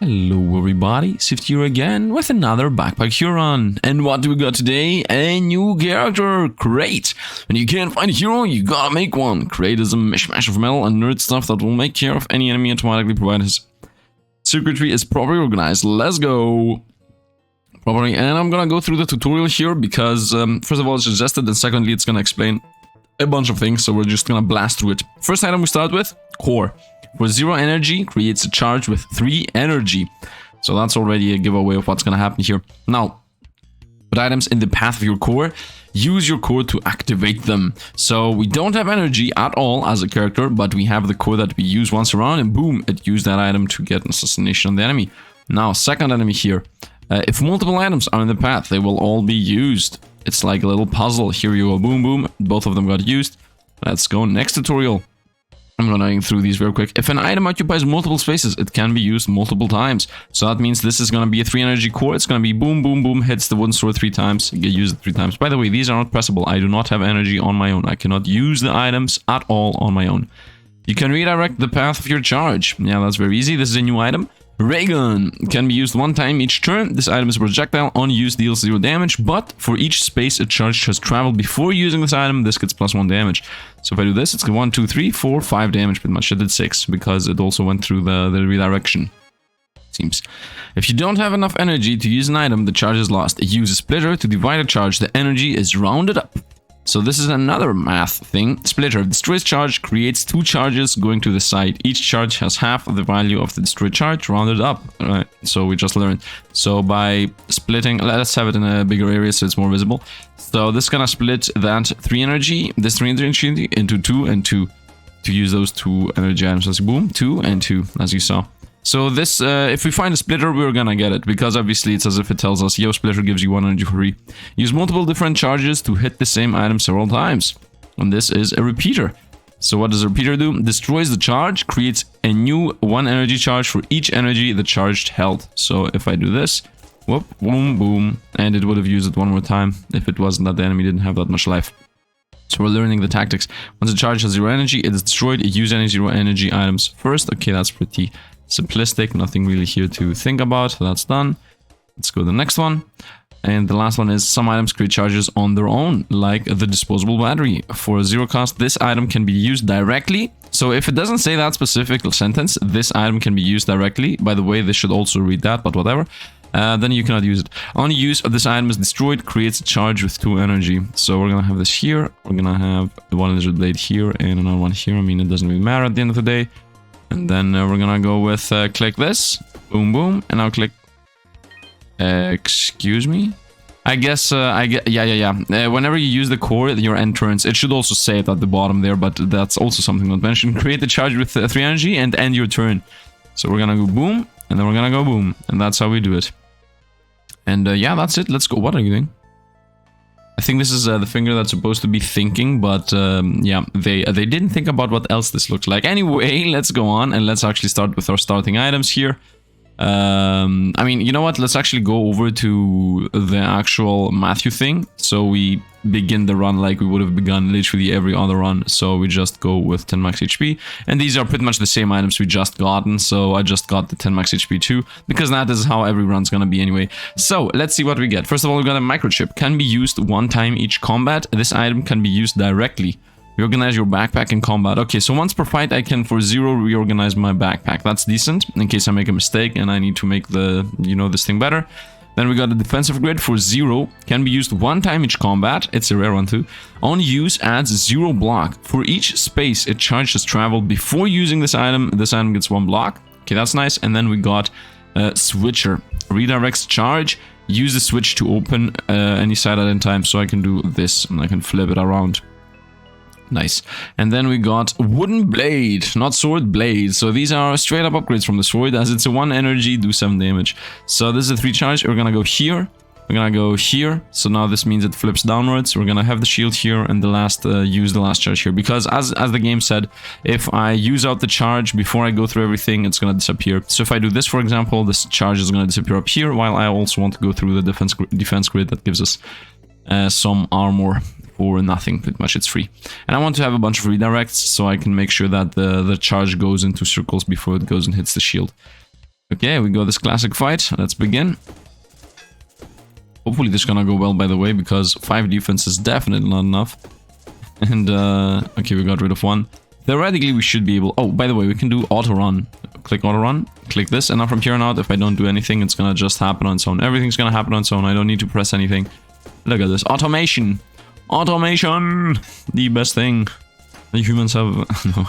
Hello everybody, Sifd here again with another Backpack Huron. And what do we got today? A new character, Crate. And you can't find a hero, you gotta make one. Crate is a mishmash of metal and nerd stuff that will make care of any enemy automatically provided his circuitry is properly organized. Let's go! Properly, and I'm gonna go through the tutorial here because first of all it's suggested and secondly it's gonna explain a bunch of things, so we're just gonna blast through it. First item we start with, Core. For 0 energy, creates a charge with 3 energy. So that's already a giveaway of what's gonna happen here. Now, put items in the path of your core. Use your core to activate them. So we don't have energy at all as a character, but we have the core that we use once around, and boom, it used that item to get an assassination on the enemy. Now, second enemy here. If multiple items are in the path, they will all be used. It's like a little puzzle. Here you go, boom, boom. Both of them got used. Let's go next tutorial. I'm going through these real quick. If an item occupies multiple spaces, it can be used multiple times. So that means this is going to be a 3 energy core. It's going to be boom, boom, boom, hits the wooden sword 3 times. Get used 3 times. By the way, these are not pressable. I do not have energy on my own. I cannot use the items at all on my own. You can redirect the path of your charge. Yeah, that's very easy. This is a new item. Ray gun can be used 1 time each turn. This item is a projectile. On use deals 0 damage, but for each space a charge has traveled before using this item, this gets +1 damage. So if I do this, it's 1, 2, 3, 4, 5 damage pretty much. It did 6 because it also went through the redirection. Seems. If you don't have enough energy to use an item, the charge is lost. Use a splitter to divide a charge. The energy is rounded up. So this is another math thing. Splitter destroys charge, creates 2 charges going to the side. Each charge has half of the value of the destroyed charge rounded up. Right? So we just learned. So by splitting, let's have it in a bigger area so it's more visible. So this is gonna split that 3 energy, this 3 energy into 2 and 2 to use those 2 energy items. So boom, 2 and 2 as you saw. So this, if we find a splitter, we're gonna get it, because obviously it's as if it tells us, yo, splitter gives you 1 energy for free. Use multiple different charges to hit the same item several times. And this is a repeater. So what does a repeater do? Destroys the charge, creates a new 1 energy charge for each energy the charge held. So if I do this, whoop, boom, boom, and it would have used it 1 more time if it wasn't that the enemy didn't have that much life. So we're learning the tactics. Once the charge has 0 energy, it is destroyed. Use any 0 energy items first. Okay, that's pretty simplistic, nothing really here to think about. That's done. Let's go to the next one. And the last one is some items create charges on their own, like the disposable battery. For 0 cost, this item can be used directly. So if it doesn't say that specific sentence, this item can be used directly. By the way, this should also read that, but whatever. Then you cannot use it. On use of this item is destroyed, creates a charge with 2 energy. So we're gonna have this here. We're gonna have the 1 lizard blade here and another one here. I mean, it doesn't really matter at the end of the day. And then we're gonna go with click this, boom, boom, and I'll click. Excuse me. I guess yeah. Whenever you use the core, your end turns. It should also say it at the bottom there, but that's also something not mentioned. Create the charge with 3 energy and end your turn. So we're gonna go boom, and then we're gonna go boom, and that's how we do it. And yeah, that's it. Let's go. What are you doing? I think this is the finger that's supposed to be thinking, but yeah, they didn't think about what else this looks like. Anyway, let's go on and let's actually start with our starting items here. I mean, you know what? Let's actually go over to the actual Matthew thing. So we begin the run like we would have begun literally every other run. So we just go with 10 max HP. And these are pretty much the same items we just gotten. So I just got the 10 max HP too, because that is how every run's gonna be anyway. So let's see what we get. First of all, we got a microchip. Can be used 1 time each combat. This item can be used directly. Reorganize your backpack in combat. Okay, so once per fight, I can for 0 reorganize my backpack. That's decent, in case I make a mistake and I need to make the, you know, this thing better. Then we got a defensive grid for 0. Can be used 1 time each combat. It's a rare one too. On use, adds 0 block. For each space a charge has traveled before using this item gets 1 block. Okay, that's nice. And then we got switcher. Redirects charge. Use the switch to open any side at any time. So I can do this and I can flip it around. Nice. And then we got wooden blade, not sword, blade. So these are straight up upgrades from the sword, as it's a 1 energy, do 7 damage. So this is a 3 charge. We're gonna go here. We're gonna go here. So now this means it flips downwards. We're gonna have the shield here and the last use the last charge here, because as the game said, if I use out the charge before I go through everything, it's gonna disappear. So if I do this, for example, this charge is gonna disappear up here, while I also want to go through the defense grid that gives us some armor. Or nothing, pretty much it's free. And I want to have a bunch of redirects so I can make sure that the charge goes into circles before it goes and hits the shield. Okay, we got this classic fight. Let's begin. Hopefully this is gonna go well, by the way, because 5 defense is definitely not enough. And, okay, we got rid of one. Theoretically, we should be able... Oh, by the way, we can do auto-run. Click auto-run, click this, and now from here on out, if I don't do anything, it's gonna just happen on its own. Everything's gonna happen on its own. I don't need to press anything. Look at this. Automation! Automation! The best thing the humans have... No.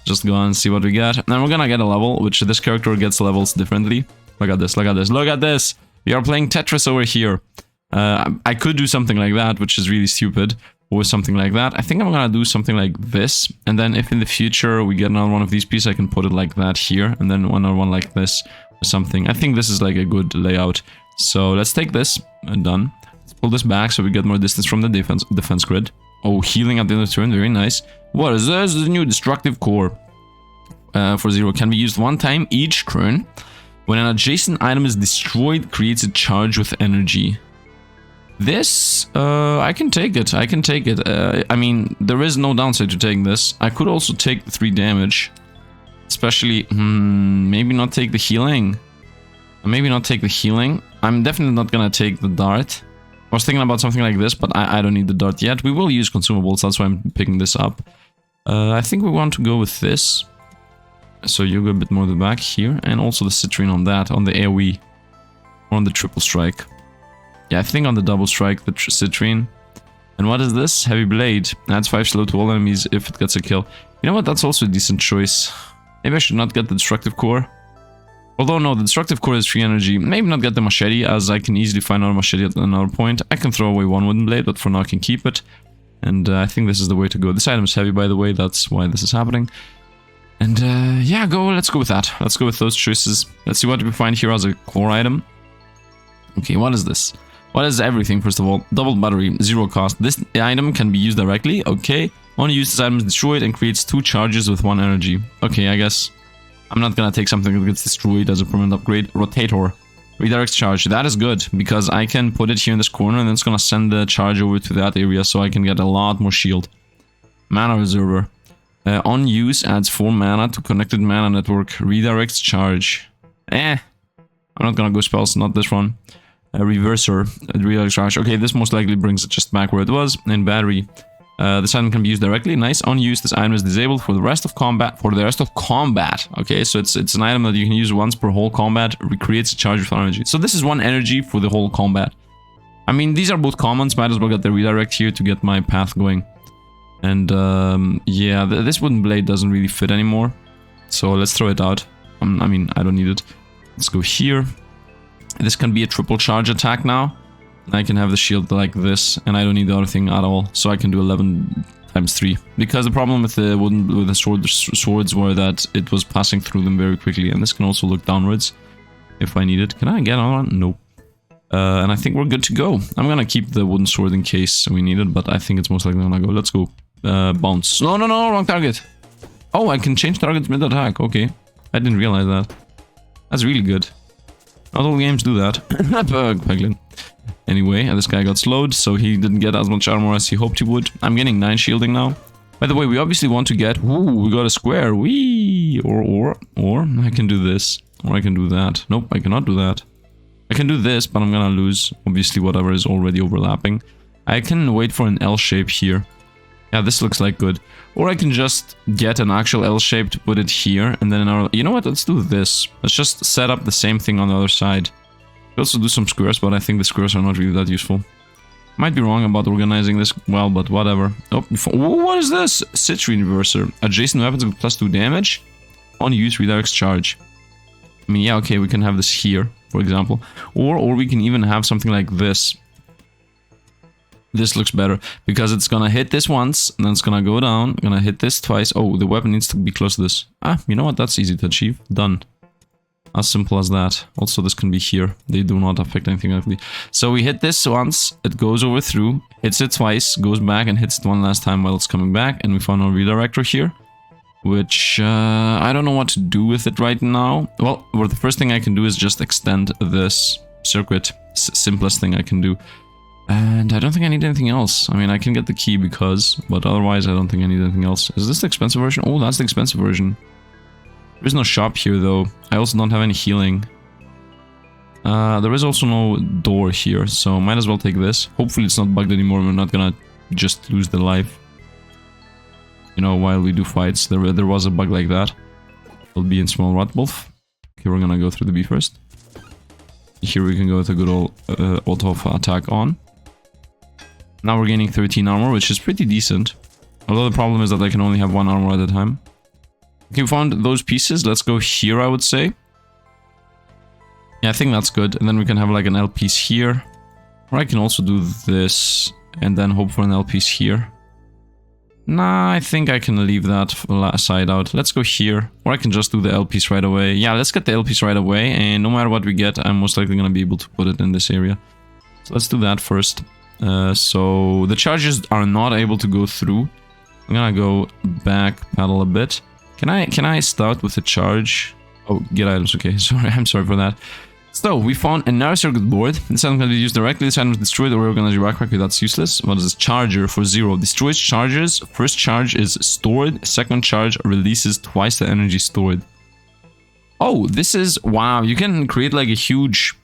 Just go and see what we get. And we're gonna get a level, which this character gets levels differently. Look at this, look at this, look at this! We are playing Tetris over here. I could do something like that, which is really stupid. Or something like that. I think I'm gonna do something like this. And then if in the future we get another one of these pieces, I can put it like that here. And then another one like this or something. I think this is like a good layout. So let's take this and done. Let's pull this back so we get more distance from the defense grid. Oh, healing at the end of the turn, very nice. What is this? This is a new destructive core. For Xieroeh, can be used one time each turn. When an adjacent item is destroyed, creates a charge with energy. This, I can take it. I can take it. I mean, there is no downside to taking this. I could also take the 3 damage. Especially, maybe not take the healing. Maybe not take the healing. I'm definitely not gonna take the dart. I was thinking about something like this, but I don't need the dart yet. We will use consumables, that's why I'm picking this up. I think we want to go with this. So you go a bit more to the back here. And also the citrine on that, on the AoE. Or on the triple strike. Yeah, I think on the double strike, the citrine. And what is this? Heavy blade. Adds 5 slow to all enemies if it gets a kill. You know what? That's also a decent choice. Maybe I should not get the destructive core. Although no, the destructive core is 3 energy. Maybe not get the machete, as I can easily find another machete at another point. I can throw away 1 wooden blade, but for now I can keep it. And I think this is the way to go. This item is heavy, by the way. That's why this is happening. And yeah, let's go with that. Let's go with those choices. Let's see what we find here as a core item. Okay, what is this? What is everything, first of all? Double battery, 0 cost. This item can be used directly, okay. Only use this item is destroyed and creates 2 charges with 1 energy. Okay, I guess I'm not gonna take something that gets destroyed as a permanent upgrade. Rotator. Redirects charge. That is good, because I can put it here in this corner and then it's gonna send the charge over to that area so I can get a lot more shield. Mana reserver. On use, adds 4 mana to connected mana network. Redirects charge. I'm not gonna go spells, not this one. Reverser, redirects charge. Okay, this most likely brings it just back where it was. And battery. This item can be used directly. Nice. On use, this item is disabled for the rest of combat. Okay, so it's an item that you can use once per whole combat. Recreates a charge with energy. So this is 1 energy for the whole combat. I mean, these are both commons. Might as well get the redirect here to get my path going. And yeah, this wooden blade doesn't really fit anymore. So let's throw it out. I mean, I don't need it. Let's go here. This can be a triple charge attack now. I can have the shield like this, and I don't need the other thing at all. So I can do 11 times 3. Because the problem with the swords were that it was passing through them very quickly. And this can also look downwards if I need it. Can I get on? Nope. And I think we're good to go. I'm gonna keep the wooden sword in case we need it, but I think it's most likely gonna go. Let's go. Bounce. No, wrong target. Oh, I can change targets mid-attack. Okay. I didn't realize that. That's really good. Not all games do that. Peglin. Anyway, this guy got slowed, so he didn't get as much armor as he hoped he would. I'm getting 9 shielding now. By the way, we obviously want to get... Ooh, we got a square. Whee! Or I can do this. Or I can do that. Nope, I cannot do that. I can do this, but I'm gonna lose, obviously, whatever is already overlapping. I can wait for an L shape here. Yeah, this looks like good. Or I can just get an actual L shape to put it here, and then another... You know what? Let's do this. Let's just set up the same thing on the other side. We also do some squares, but I think the squares are not really that useful. Might be wrong about organizing this well, but whatever. Oh, what is this? Citrine reverser. Adjacent weapons with +2 damage. On use, redirects charge. I mean, yeah, okay, we can have this here, for example. Or we can even have something like this. This looks better, because it's gonna hit this once, and then it's gonna go down, gonna hit this twice. Oh, the weapon needs to be close to this. Ah, you know what? That's easy to achieve. Done. As simple as that. Also, this can be here. They do not affect anything ugly. So we hit this once, it goes over through, hits it twice, goes back and hits it one last time while it's coming back, and we found our redirector here. Which, I don't know what to do with it right now. Well, the first thing I can do is just extend this circuit. Simplest thing I can do. And I don't think I need anything else. I mean, I can get the key because, but otherwise I don't think I need anything else. Is this the expensive version? Oh, that's the expensive version. There's no shop here though. I also don't have any healing. There is also no door here, so might as well take this. Hopefully it's not bugged anymore. We're not gonna just lose the life. You know, while we do fights, there was a bug like that. It'll be in small rat wolf. Okay, we're gonna go through the B first. Here we can go with a good old auto attack on. Now we're gaining 13 armor, which is pretty decent. Although the problem is that I can only have 1 armor at a time. Okay, we found those pieces. Let's go here, I would say. Yeah, I think that's good. And then we can have like an L piece here. Or I can also do this and then hope for an L piece here. Nah, I think I can leave that side out. Let's go here. Or I can just do the L piece right away. Yeah, let's get the L piece right away. And no matter what we get, I'm most likely going to be able to put it in this area. So let's do that first. So the charges are not able to go through. I'm gonna go back pedal a bit. Can I start with the charge? Oh, get items. Okay, sorry, I'm sorry for that. So we found another circuit board. This item can be used directly. This item is destroyed or reorganized your backpack. Okay, that's useless. What is this? Charger for 0. Destroys charges. First charge is stored. Second charge releases twice the energy stored. Oh, this is wow. You can create like a huge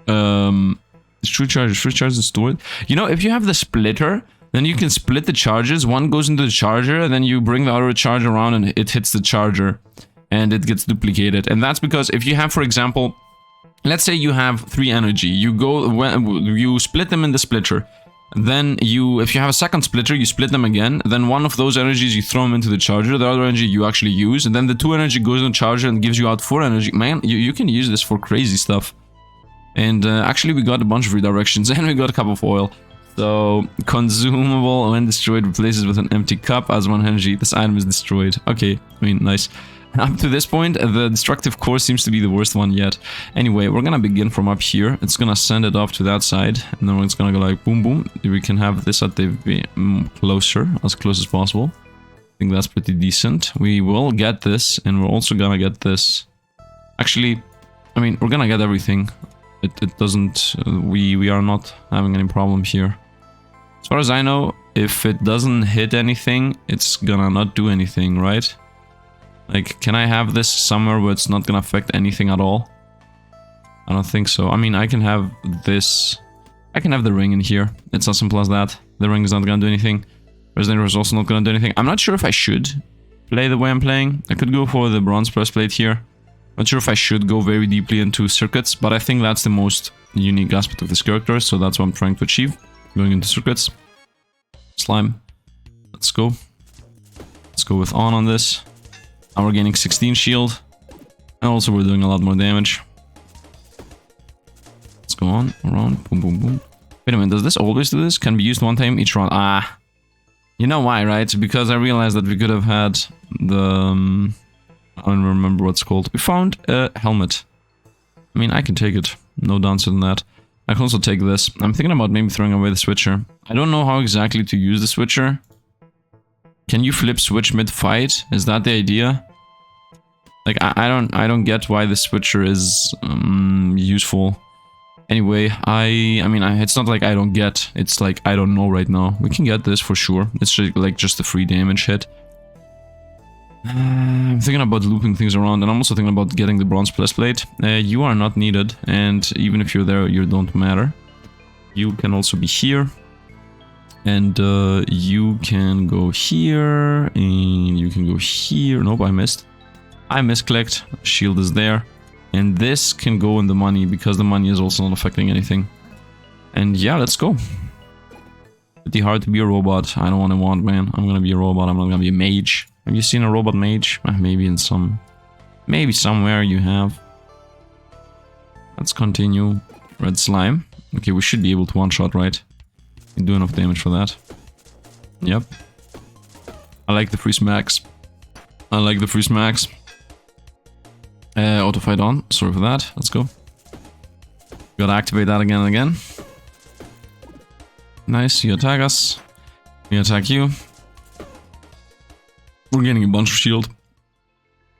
destroy charges. First charge is stored. You know, if you have the splitter, then you can split the charges. One goes into the charger, and then you bring the other charge around and it hits the charger. And it gets duplicated. And that's because if you have, for example, let's say you have 3 energy. You split them in the splitter. Then if you have a second splitter, you split them again. Then one of those energies, you throw them into the charger. The other energy you actually use. And then the 2 energy goes in the charger and gives you out 4 energy. Man, you can use this for crazy stuff. And actually we got a bunch of redirections and we got a cup of oil. So, consumable when destroyed replaces with an empty cup as 1 energy. This item is destroyed. Okay, I mean, nice. Up to this point, the destructive core seems to be the worst one yet. Anyway, we're gonna begin from up here. It's gonna send it off to that side. And then it's gonna go like boom boom. We can have this at the closer, as close as possible. I think that's pretty decent. We will get this, and we're also gonna get this. Actually, I mean, we're gonna get everything. It doesn't... we are not having any problem here. As far as I know, if it doesn't hit anything, it's gonna not do anything, right? Like, can I have this somewhere where it's not gonna affect anything at all? I don't think so. I mean, I can have this... I can have the ring in here. It's as simple as that. The ring is not gonna do anything. Resident Evil is also not gonna do anything. I'm not sure if I should play the way I'm playing. I could go for the bronze breastplate here. Not sure if I should go very deeply into circuits, but I think that's the most unique aspect of this character, so that's what I'm trying to achieve. Going into circuits. Slime. Let's go. Let's go with on this. Now we're gaining 16 shield. And also we're doing a lot more damage. Let's go on, around, boom, boom, boom. Wait a minute, does this always do this? Can be used 1 time each round. Ah. You know why, right? Because I realized that we could have had the... I don't remember what's called. We found a helmet. I mean, I can take it. No downside than that. I can also take this. I'm thinking about maybe throwing away the switcher. I don't know how exactly to use the switcher. Can you flip switch mid-fight? Is that the idea? Like, I don't get why the switcher is useful. Anyway, I mean, it's not like I don't get. It's like I don't know right now. We can get this for sure. It's just, like just a free damage hit. I'm thinking about looping things around, and I'm also thinking about getting the bronze breastplate. You are not needed, and even if you're there, you don't matter. You can also be here. And you can go here, and you can go here. Nope, I missed. I misclicked. Shield is there. And this can go in the money, because the money is also not affecting anything. And yeah, let's go. Pretty hard to be a robot. I don't want, man. I'm gonna be a robot. I'm not gonna be a mage. Have you seen a robot mage? Maybe in some... Maybe somewhere you have. Let's continue. Red slime. Okay, we should be able to one-shot, right? We do enough damage for that. Yep. I like the free smacks. I like the free smacks. Auto fight on. Sorry for that. Let's go. Gotta activate that again and again. Nice. You attack us. We attack you. We're getting a bunch of shield.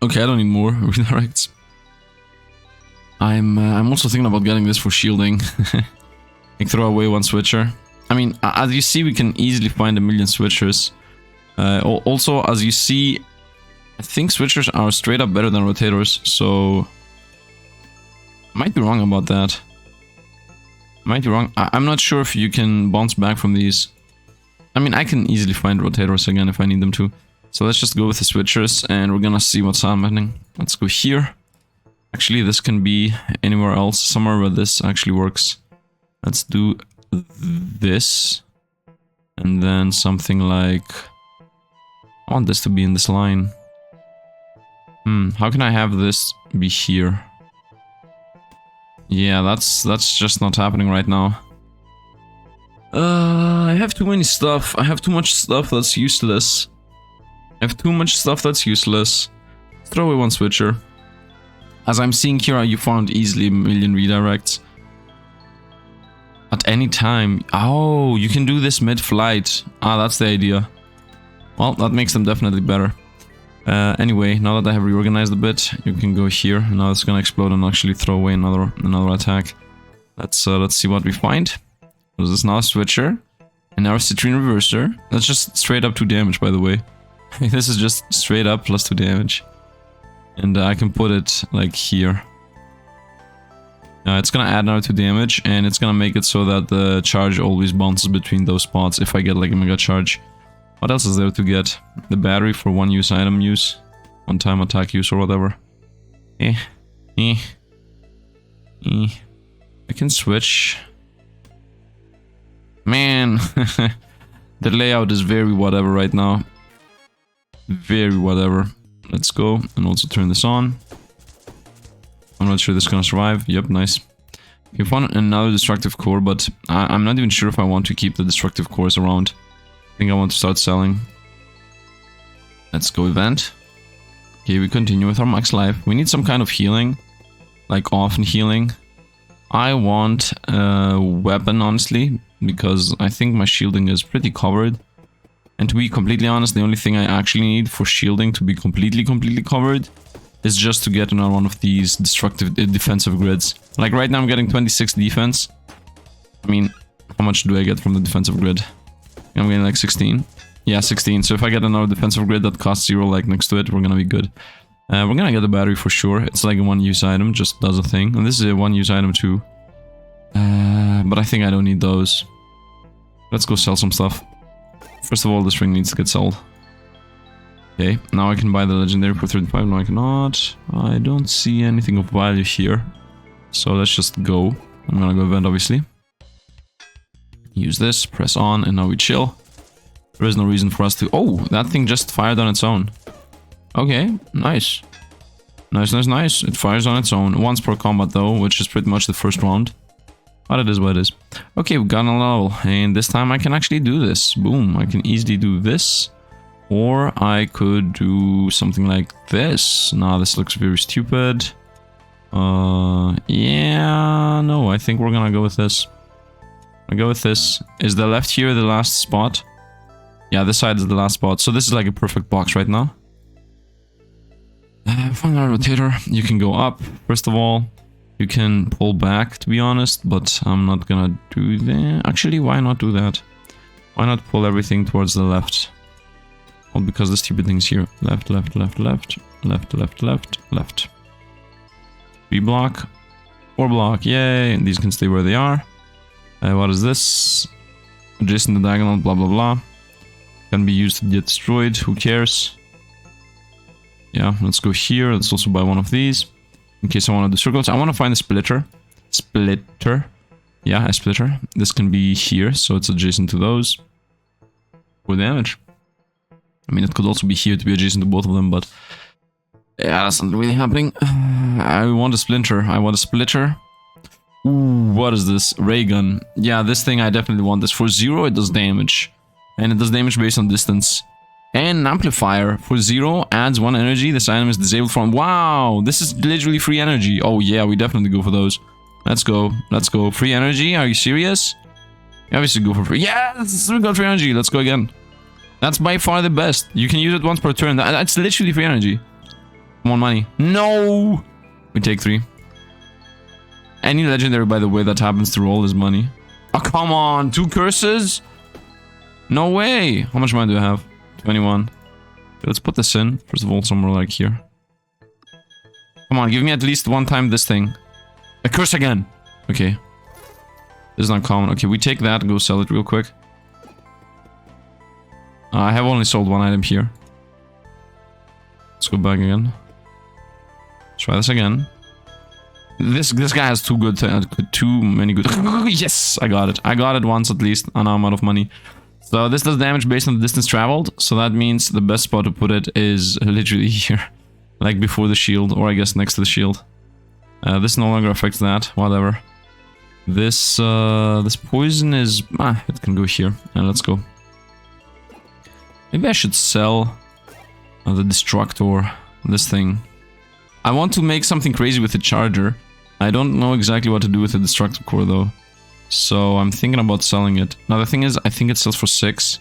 Okay, I don't need more redirects. I'm also thinking about getting this for shielding. Like throw away 1 switcher. I mean, as you see, we can easily find 1,000,000 switchers. Also, as you see, I think switchers are straight up better than rotators, so... Might be wrong about that. Might be wrong. I'm not sure if you can bounce back from these. I mean, I can easily find rotators again if I need them to. So let's just go with the switchers and we're gonna see what's happening. Let's go here. Actually, this can be anywhere else, somewhere where this actually works. Let's do this. And then something like... I want this to be in this line. How can I have this be here? Yeah, that's just not happening right now. I have too many stuff. I have too much stuff that's useless. Let's throw away one switcher. As I'm seeing here, you found easily a million redirects. At any time. Oh, you can do this mid-flight. Ah, that's the idea. Well, that makes them definitely better. Anyway, now that I have reorganized a bit, you can go here. Now it's gonna explode and actually throw away another attack. Let's see what we find. This is now a switcher. And now a citrine reverser. That's just straight up 2 damage, by the way. This is just straight up plus 2 damage. And I can put it like here. It's gonna add another 2 damage, and it's gonna make it so that the charge always bounces between those spots if I get like a mega charge. What else is there to get? The battery for 1-use item use. 1-time attack use or whatever. I can switch. Man, the layout is very whatever right now. Very whatever. Let's go and also turn this on. I'm not sure this is gonna survive. Yep, nice. You found another destructive core, but I'm not even sure if I want to keep the destructive cores around. I think I want to start selling. Let's go event. Okay, we continue with our max life. We need some kind of healing. Like often healing. I want a weapon, honestly, because I think my shielding is pretty covered. And to be completely honest, the only thing I actually need for shielding to be completely covered is just to get another one of these destructive defensive grids. Like right now I'm getting 26 defense. I mean, how much do I get from the defensive grid? I'm getting like 16. Yeah, 16. So if I get another defensive grid that costs 0 like next to it, we're gonna be good. We're gonna get the battery for sure. It's like a 1-use item, just does a thing. And this is a 1-use item too. But I think I don't need those. Let's go sell some stuff. First of all, this ring needs to get sold. Okay, now I can buy the legendary for 35. No, I cannot. I don't see anything of value here. So let's just go. I'm gonna go event, obviously. Use this, press on, and now we chill. There is no reason for us to... Oh, that thing just fired on its own. Okay, nice. Nice. It fires on its own. Once per combat though, which is pretty much the first round. But it is what it is. Okay, we've gotten a level. And this time I can actually do this. Boom, I can easily do this. Or I could do something like this. Nah, this looks very stupid. Yeah, no, I think we're gonna go with this. I'll go with this. Is the left here the last spot? Yeah, this side is the last spot. So this is like a perfect box right now. Find our rotator. You can go up, first of all. You can pull back, to be honest, but I'm not gonna do that. Actually, why not do that? Why not pull everything towards the left? Well, because the stupid thing's here. Left. 3 block. 4 block, yay! And these can stay where they are. What is this? Adjacent to diagonal, blah blah blah. Can be used to get destroyed, who cares? Yeah, let's go here. Let's also buy one of these. In case I want to do circles. I want to find a splitter. Yeah, a splitter. This can be here, so it's adjacent to those. For damage. I mean, it could also be here to be adjacent to both of them, but... yeah, that's not really happening. I want a splinter. I want a splitter. Ooh, what is this? Ray gun. Yeah, this thing, I definitely want this. For 0, it does damage. And it does damage based on distance. And an amplifier. For 0, adds 1 energy. This item is disabled from... Wow! This is literally free energy. Oh yeah, we definitely go for those. Let's go. Let's go. Free energy? Are you serious? You obviously go for free. Yes! We got free energy. Let's go again. That's by far the best. You can use it once per turn. That's literally free energy. Come on, money. No! We take 3. Any legendary, by the way, that happens to roll is money. Oh, come on. 2 curses? No way. How much money do I have? 21. Let's put this in. First of all, somewhere like here. Come on, give me at least one time this thing. A curse again! Okay. This is not common. Okay, we take that and go sell it real quick. I have only sold one item here. Let's go back again. Try this again. This guy has too many good. Yes, I got it. I got it once at least, and now I'm out of money. So this does damage based on the distance traveled. So that means the best spot to put it is literally here, like before the shield, or I guess next to the shield. This no longer affects that. Whatever. This poison is it can go here. Let's go. Maybe I should sell the destructor. This thing. I want to make something crazy with the charger. I don't know exactly what to do with the destructor core though. So I'm thinking about selling it. Now the thing is, I think it sells for 6.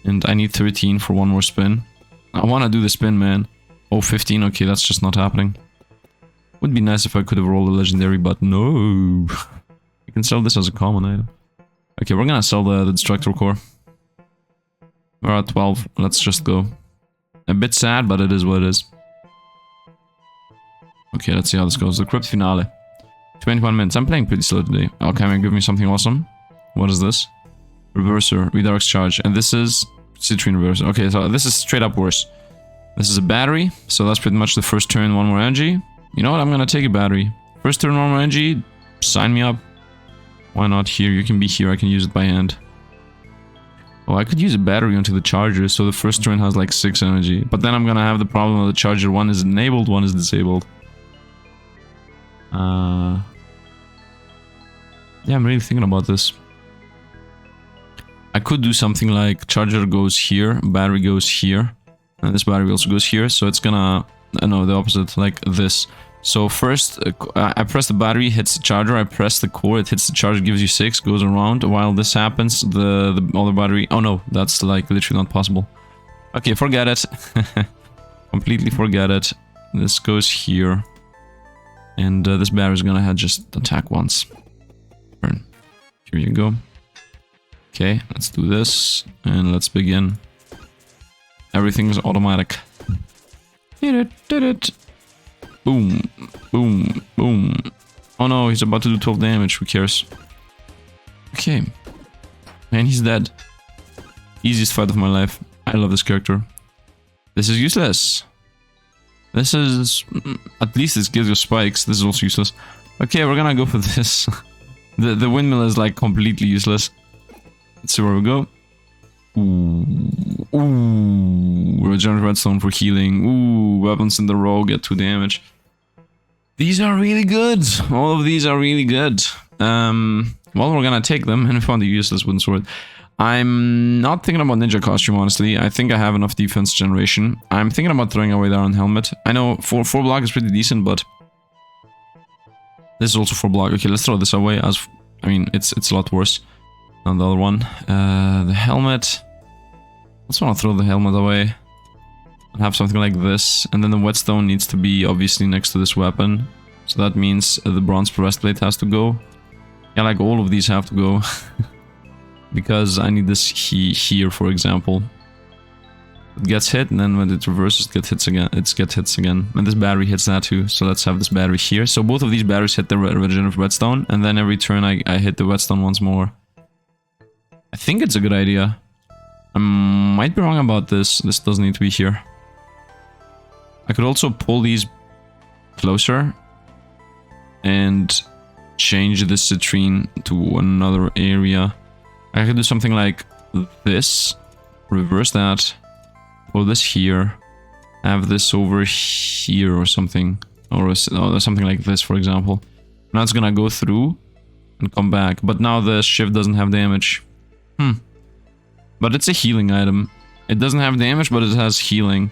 And I need 13 for one more spin. I want to do the spin, man. Oh, 15. Okay, that's just not happening. Would be nice if I could have rolled a legendary, but no. You can sell this as a common item. Okay, we're gonna sell the destructor core. We're at 12. Let's just go. A bit sad, but it is what it is. Okay, let's see how this goes. The Crypt Finale. 21 minutes. I'm playing pretty slow today. Oh, can you give me something awesome? What is this? Reverser. Redirects charge. And this is Citrine Reverser. Okay, so this is straight up worse. This is a battery. So that's pretty much the first turn, one more energy. You know what? I'm gonna take a battery. First turn, one more energy. Sign me up. Why not here? You can be here. I can use it by hand. Oh, I could use a battery onto the charger. So the first turn has like 6 energy. But then I'm gonna have the problem of the charger. One is enabled, one is disabled. Yeah, I'm really thinking about this. I could do something like charger goes here, battery goes here, and this battery also goes here, so it's gonna... no, the opposite, like this. So first, I press the battery, hits the charger, I press the core, it hits the charger, gives you 6, goes around. While this happens, the other battery... Oh no, that's like literally not possible. Okay, forget it. Completely forget it. This goes here. And this battery is gonna just attack once. Turn. Here you go. Okay, let's do this. And let's begin. Everything is automatic. Did it. Boom. Boom. Boom. Oh no, he's about to do 12 damage. Who cares? Okay. Man, he's dead. Easiest fight of my life. I love this character. This is useless. This is... At least this gives you spikes. This is also useless. Okay, we're gonna go for this. The windmill is like completely useless. Let's see where we go. Ooh. Ooh. Regenerate redstone for healing. Ooh. Weapons in the row get 2 damage. These are really good. All of these are really good. Well, we're gonna take them. And we found the useless wooden sword. I'm not thinking about ninja costume, honestly. I think I have enough defense generation. I'm thinking about throwing away the iron helmet. I know 4 block is pretty decent, but this is also 4 block. Okay, let's throw this away. As I mean, it's a lot worse than the other one. The helmet. Let's want to throw the helmet away and have something like this. And then the whetstone needs to be obviously next to this weapon. So that means the bronze breastplate has to go. Yeah, like all of these have to go. Because I need this here, for example. It gets hit, and then when it reverses, it gets hits again. And this battery hits that too, so let's have this battery here. So both of these batteries hit the regenerative whetstone, and then every turn I hit the whetstone once more. I think it's a good idea. I might be wrong about this. This doesn't need to be here. I could also pull these closer and change the citrine to another area. I could do something like this, reverse that, pull this here, have this over here or something, or something like this, for example. Now it's gonna go through and come back, but now the shift doesn't have damage. But it's a healing item. It doesn't have damage, but it has healing.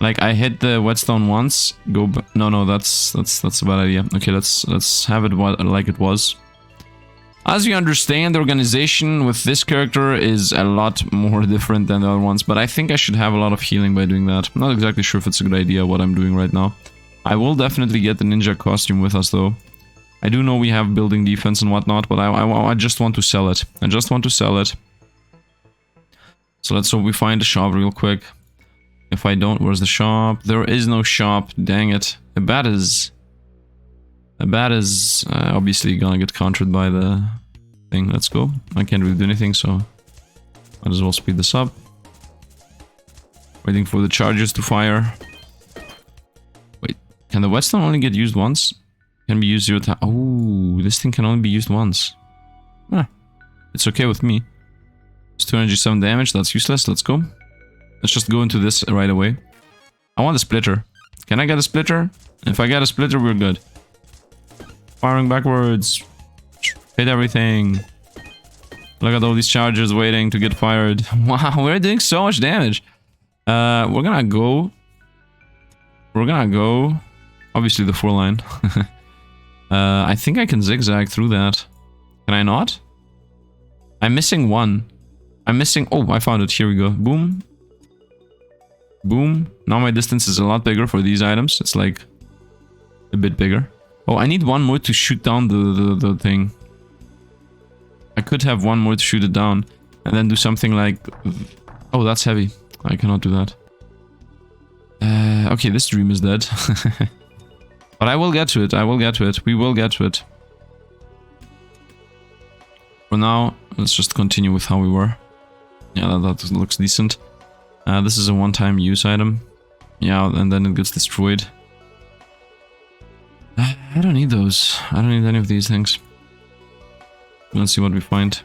Like I hit the whetstone once, go no, that's a bad idea. Okay, let's have it like it was. As you understand, the organization with this character is a lot more different than the other ones, but I think I should have a lot of healing by doing that. I'm not exactly sure if it's a good idea what I'm doing right now. I will definitely get the ninja costume with us though. I do know we have building defense and whatnot, but I just want to sell it. I just want to sell it. So let's hope we find a shop real quick. If I don't, where's the shop? There is no shop. Dang it. A bat is obviously gonna get countered by the thing. Let's go. I can't really do anything, so might as well speed this up. Waiting for the charges to fire. Wait, can the whetstone only get used once? Can be used 0 times. Oh, this thing can only be used once. Ah, it's okay with me. It's 2 energy, 7 damage. That's useless. Let's go. Let's just go into this right away. I want a splitter. Can I get a splitter? If I get a splitter, we're good. Firing backwards. Hit everything. Look at all these charges waiting to get fired. Wow, we're doing so much damage. We're gonna go. Obviously the 4 line. I think I can zigzag through that. Can I not? I'm missing one. I'm missing... Oh, I found it. Here we go. Boom. Boom. Now my distance is a lot bigger for these items. It's like a bit bigger. Oh, I need one more to shoot down the thing. I could have one more to shoot it down. And then do something like... Oh, that's heavy. I cannot do that. Okay, this dream is dead. But I will get to it. I will get to it. We will get to it. For now, let's just continue with how we were. Yeah, that looks decent. This is a one-time use item. Yeah, and then it gets destroyed. I don't need those. I don't need any of these things. Let's see what we find.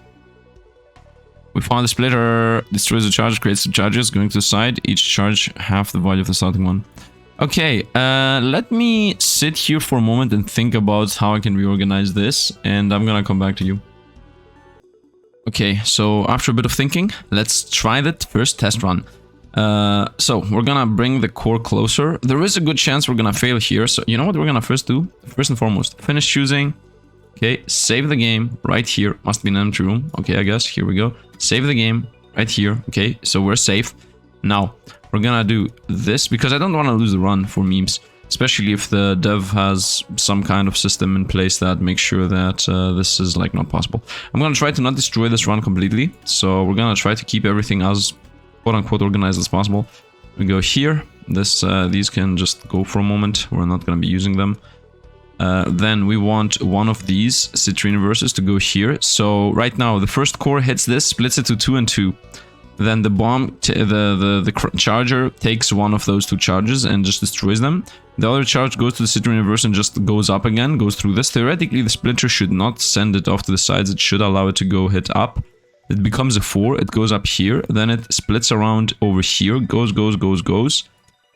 We found the splitter. Destroys the charge, creates the charges, going to the side. Each charge half the value of the starting one. Okay, let me sit here for a moment and think about how I can reorganize this, and I'm gonna come back to you. Okay, so after a bit of thinking, let's try that first test run. So we're gonna bring the core closer. There is a good chance we're gonna fail here, so you know what we're gonna first do? First and foremost, finish choosing. Okay, save the game right here. Must be an empty room. Okay, I guess. Here we go. Save the game right here. Okay, so we're safe. Now, we're gonna do this because I don't want to lose the run for memes. Especially if the dev has some kind of system in place that makes sure that this is like not possible. I'm gonna try to not destroy this run completely. So we're gonna try to keep everything as quote-unquote organized as possible. We go here. These can just go for a moment. We're not gonna be using them. Then we want one of these Sifd universes to go here. So right now the first core hits this, splits it to 2 and 2. Then the bomb, the charger takes one of those 2 charges and just destroys them. The other charge goes to the Sifd universe and just goes up again, goes through this. Theoretically, the splitter should not send it off to the sides. It should allow it to go hit up. It becomes a 4. It goes up here. Then it splits around over here. Goes.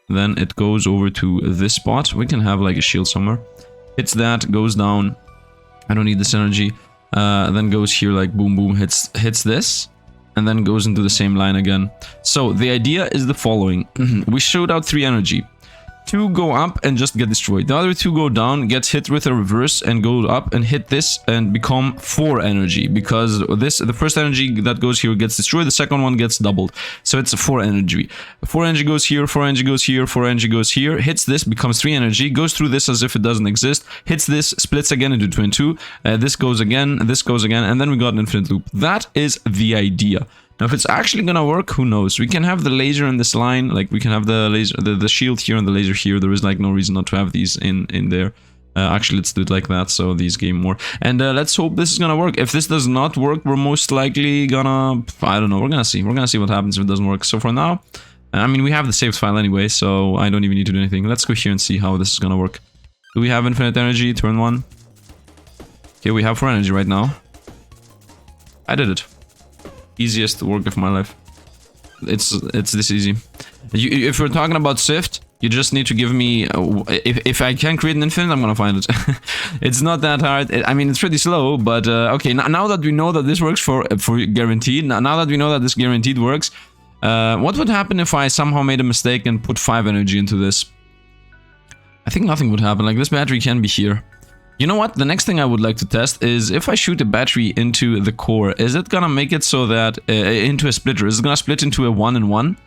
Then it goes over to this spot. We can have like a shield somewhere. Hits that, goes down. I don't need this energy. Then goes here like boom, boom, hits this. And then goes into the same line again. So the idea is the following. We showed out 3 energy. 2 go up and just get destroyed. The other 2 go down, gets hit with a reverse and go up and hit this and become 4 energy. Because the first energy that goes here gets destroyed, the second one gets doubled. So it's a 4 energy. 4 energy goes here, 4 energy goes here, 4 energy goes here, hits this, becomes 3 energy, goes through this as if it doesn't exist, hits this, splits again into 2 and 2, this goes again, and then we got an infinite loop. That is the idea. Now, if it's actually gonna work, who knows? We can have the laser in this line, like we can have the laser, the shield here and the laser here. There is like no reason not to have these in there. Actually, let's do it like that, so these gain more. And let's hope this is gonna work. If this does not work, we're most likely gonna... I don't know, we're gonna see. We're gonna see what happens if it doesn't work. So for now, I mean, we have the saved file anyway, so I don't even need to do anything. Let's go here and see how this is gonna work. Do we have infinite energy? Turn 1. Okay, we have 4 energy right now. I did it. Easiest work of my life. It's this easy. If we're talking about Sifd, you just need to give me... if I can create an infinite, I'm gonna find it. It's not that hard. I mean, it's pretty slow, but okay. Now that we know that this works for guaranteed, now that we know that this guaranteed works, what would happen if I somehow made a mistake and put 5 energy into this? I think nothing would happen. Like, this battery can be here. You know what? The next thing I would like to test is if I shoot a battery into the core, is it gonna make it so that... into a splitter, is it gonna split into a 1 and 1?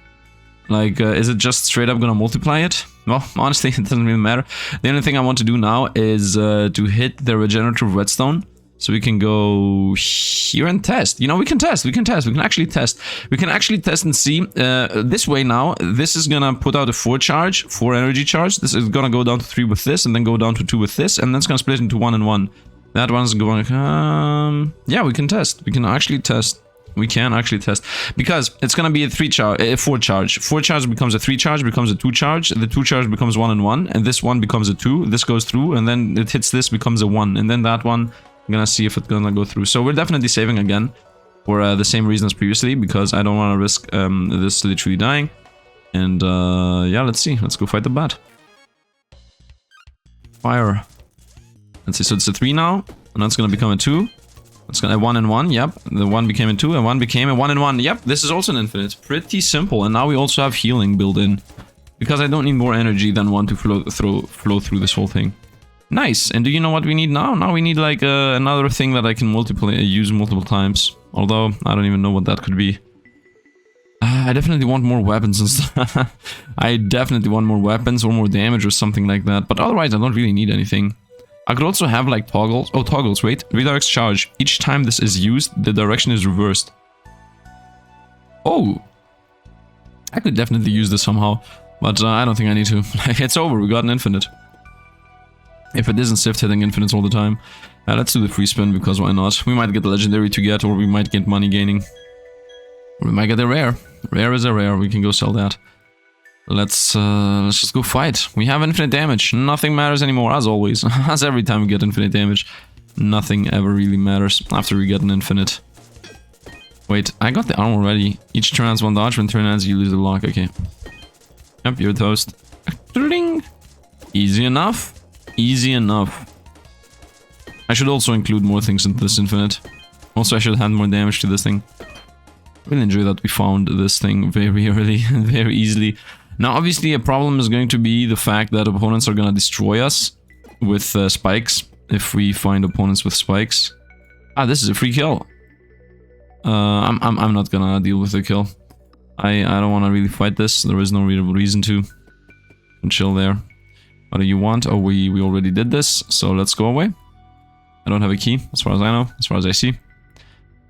Like, is it just straight up gonna multiply it? Well, honestly, it doesn't really matter. The only thing I want to do now is to hit the regenerative whetstone So we can go here and test. You know, we can test. We can actually test. We can actually test and see. This way now, this is gonna put out a 4 charge, 4 energy charge. This is gonna go down to 3 with this, and then go down to 2 with this, and then it's gonna split into 1 and 1. That one's going, yeah, we can test. We can actually test. We can actually test. Because it's going to be a 4 charge. 4 charge becomes a 3 charge, becomes a 2 charge. The 2 charge becomes 1 and 1. And this one becomes a 2. This goes through, and then it hits this, becomes a 1. And then that one, I'm going to see if it's going to go through. So we're definitely saving again. For the same reasons previously, because I don't want to risk this literally dying. And yeah, let's see. Let's go fight the bat. Fire. Let's see, so it's a 3 now, and that's gonna become a 2. It's gonna 1 and 1, yep. The 1 became a 2, and 1 became a 1 and 1. Yep, this is also an infinite. Pretty simple, and now we also have healing built in. Because I don't need more energy than 1 to flow through this whole thing. Nice, and do you know what we need now? Now we need like another thing that I can use multiple times. Although, I don't even know what that could be. I definitely want more weapons and stuff. I definitely want more weapons or more damage or something like that. But otherwise, I don't really need anything. I could also have like toggles. Oh, toggles, wait. Redirects charge. Each time this is used, the direction is reversed. Oh. I could definitely use this somehow. But I don't think I need to. It's over. We got an infinite. If it isn't Sifd hitting infinites all the time. Let's do the free spin, because why not? We might get the legendary to get, or we might get money gaining. Or we might get a rare. Rare is a rare. We can go sell that. Let's just go fight. We have infinite damage. Nothing matters anymore, as always. As every time we get infinite damage. Nothing ever really matters after we get an infinite. Wait, I got the armor already. Each turn has 1 dodge. When turn ends, you lose the block. Okay. Yep, you're toast. Easy enough. Easy enough. I should also include more things into this infinite. Also, I should hand more damage to this thing. Really enjoy that we found this thing very early and very easily. Now, obviously, a problem is going to be the fact that opponents are going to destroy us with spikes. If we find opponents with spikes. Ah, this is a free kill. I'm not gonna deal with the kill. I don't want to really fight this. There is no real reason to. And chill there. What do you want? Oh, we already did this, so let's go away. I don't have a key, as far as I know, as far as I see.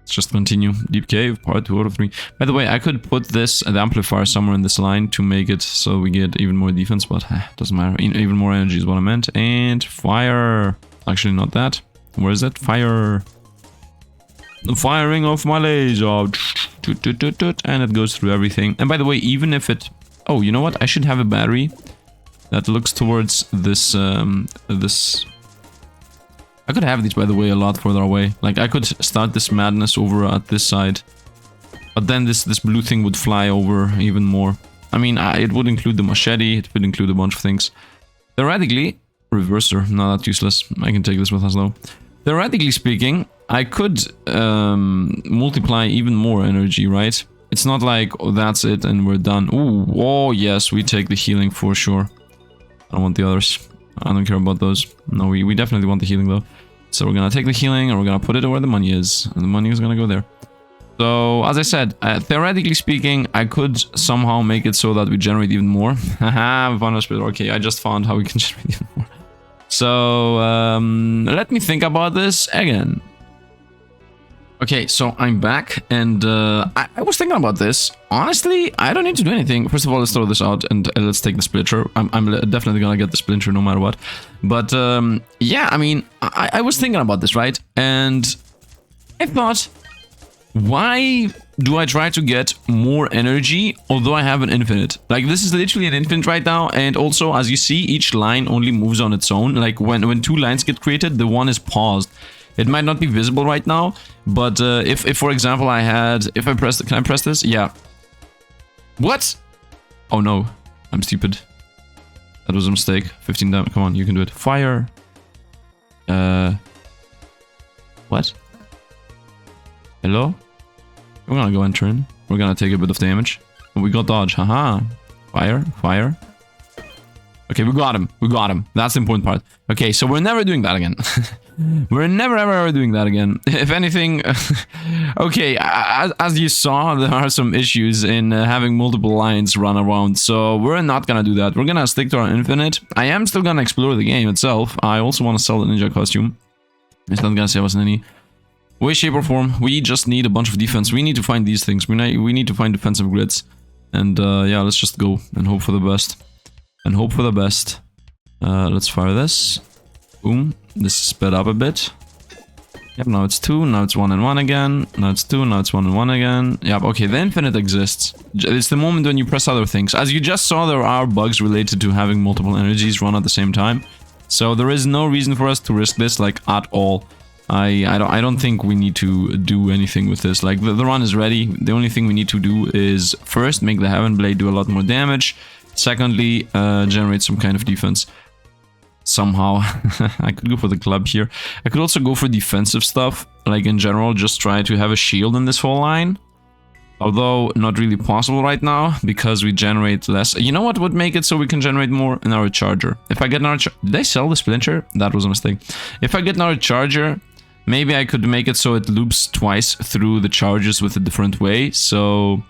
Let's just continue. Deep Cave, part 2 out of 3. By the way, I could put this, the amplifier, somewhere in this line to make it so we get even more defense, but doesn't matter. Even more energy is what I meant. And fire. Actually, not that. Where is it? Fire. The firing of my laser. And it goes through everything. And by the way, even if it... Oh, you know what? I should have a battery that looks towards this... I could have these, by the way, a lot further away. Like, I could start this madness over at this side. But then this blue thing would fly over even more. I mean, it would include the machete. It would include a bunch of things. Theoretically... Reverser. No, that's useless. I can take this with us, though. Theoretically speaking, I could multiply even more energy, right? It's not like, oh, that's it and we're done. Ooh, oh, yes, we take the healing for sure. I don't want the others. I don't care about those. No, we definitely want the healing, though. So we're gonna take the healing and we're gonna put it where the money is. And the money is gonna go there. So, as I said, theoretically speaking, I could somehow make it so that we generate even more. Haha, we found a spirit. Okay, I just found how we can generate even more. So, let me think about this again. Okay, so I'm back, and I was thinking about this. Honestly, I don't need to do anything. First of all, let's throw this out, and let's take the splinter. I'm definitely gonna get the splinter no matter what. But, yeah, I mean, I was thinking about this, right? And I thought, why do I try to get more energy, although I have an infinite? Like, this is literally an infinite right now, and also, as you see, each line only moves on its own. Like, when 2 lines get created, the one is paused. It might not be visible right now, but if for example, if I press... Can I press this? Yeah. What? Oh, no. I'm stupid. That was a mistake. 15 damage. Come on, you can do it. Fire. What? Hello? We're gonna go and turn. We're gonna take a bit of damage. But we got dodge. Haha. Fire. Fire. Okay, we got him. We got him. That's the important part. Okay, so we're never doing that again. We're never ever doing that again. If anything... okay, as you saw, there are some issues in having multiple lines run around. So we're not gonna do that. We're gonna stick to our infinite. I am still gonna explore the game itself. I also want to sell the ninja costume. It's not gonna save us in any way, shape, or form. We just need a bunch of defense. We need to find these things. We need to find defensive grids. And yeah, let's just go and hope for the best. And hope for the best. Let's fire this. Boom. This is sped up a bit. Yep, now it's 2, now it's 1 and 1 again. Now it's 2, now it's 1 and 1 again. Yep, okay, the infinite exists. It's the moment when you press other things. As you just saw, there are bugs related to having multiple energies run at the same time. So there is no reason for us to risk this, like, at all. I don't think we need to do anything with this. Like, the run is ready. The only thing we need to do is, first, make the Heaven Blade do a lot more damage. Secondly, generate some kind of defense. Somehow. I could go for the club here. I could also go for defensive stuff. Like, in general, just try to have a shield in this whole line. Although, not really possible right now, because we generate less. You know what would make it so we can generate more? Another charger. If I get another did I sell the splinter? That was a mistake. If I get another charger, maybe I could make it so it loops twice through the charges with a different way. So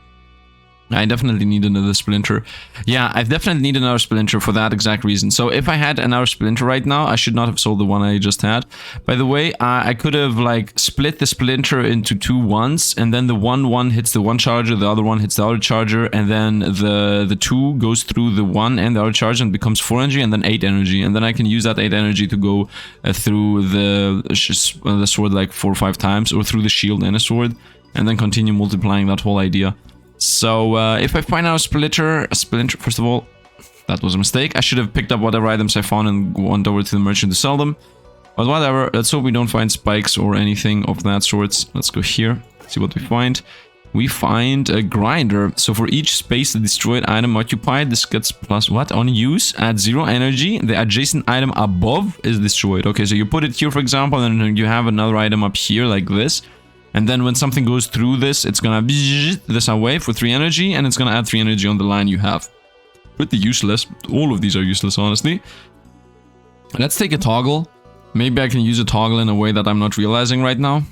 I definitely need another splinter. Yeah, I definitely need another splinter for that exact reason. So if I had another splinter right now, I should not have sold the one I just had. By the way, I could have like split the splinter into 2 ones, and then the one hits the one charger, the other one hits the other charger, and then the 2 goes through the 1 and the other charger and becomes 4 energy and then 8 energy. And then I can use that 8 energy to go through the sword like 4 or 5 times, or through the shield and a sword, and then continue multiplying that whole idea. So, if I find out a splinter, first of all, that was a mistake. I should have picked up whatever items I found and went over to the merchant to sell them. But whatever, let's hope we don't find spikes or anything of that sort. Let's go here, see what we find. We find a grinder. So for each space the destroyed item occupied, this gets plus what? On use, add 0 energy. The adjacent item above is destroyed. Okay, so you put it here, for example, and then you have another item up here like this. And then when something goes through this, it's gonna this away for 3 energy, and it's gonna add 3 energy on the line you have. Pretty useless. All of these are useless, honestly. Let's take a toggle. Maybe I can use a toggle in a way that I'm not realizing right now.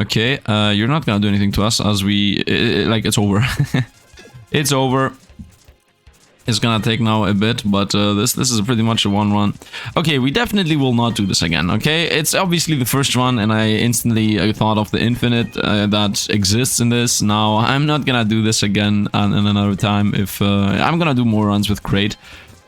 Okay, you're not gonna do anything to us, as we... like, it's over. It's over. It's gonna take now a bit, but this is pretty much a 1 run. Okay, we definitely will not do this again, okay? It's obviously the first run, and I instantly thought of the infinite that exists in this. Now, I'm not gonna do this again in another time. If I'm gonna do more runs with Crate,